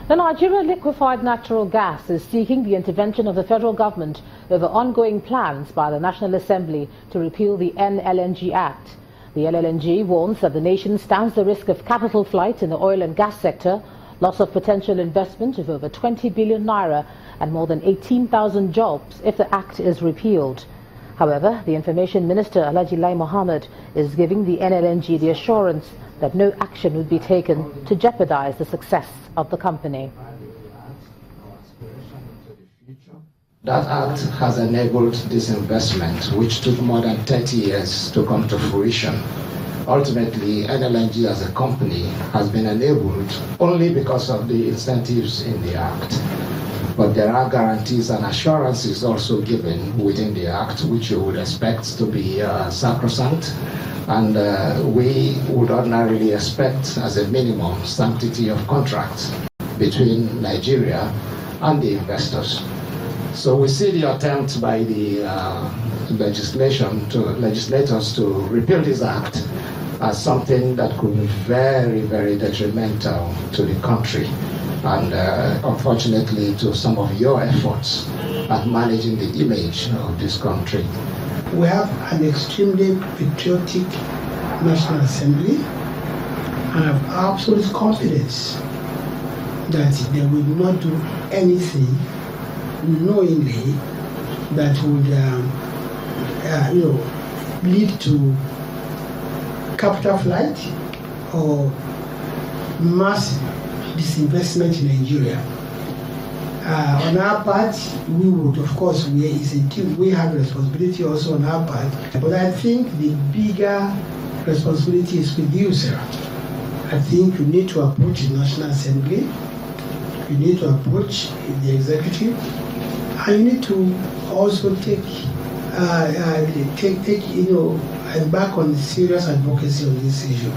The Nigeria Liquefied Natural Gas is seeking the intervention of the federal government over ongoing plans by the National Assembly to repeal the NLNG Act. The NLNG warns that the nation stands the risk of capital flight in the oil and gas sector, loss of potential investment of over 20 billion naira and more than 18,000 jobs if the act is repealed. However, the Information Minister Alhaji Lai Mohammed is giving the NLNG the assurance that no action would be taken to jeopardize the success of the company. That act has enabled this investment, which took more than 30 years to come to fruition. Ultimately, NLNG as a company has been enabled only because of the incentives in the act. But there are guarantees and assurances also given within the act, which you would expect to be sacrosanct. And we would ordinarily expect, as a minimum, sanctity of contract between Nigeria and the investors. So we see the attempt by the legislators to repeal this act as something that could be very, very detrimental to the country and unfortunately to some of your efforts at managing the image of this country. We have an extremely patriotic National Assembly, and I have absolute confidence that they will not do anything knowingly that would lead to capital flight or mass disinvestment in Nigeria. On our part, we would, of course, we have responsibility also on our part, but I think the bigger responsibility is with you, sir. I think you need to approach the National Assembly, you need to approach the executive, and you need to also embark on serious advocacy on this issue.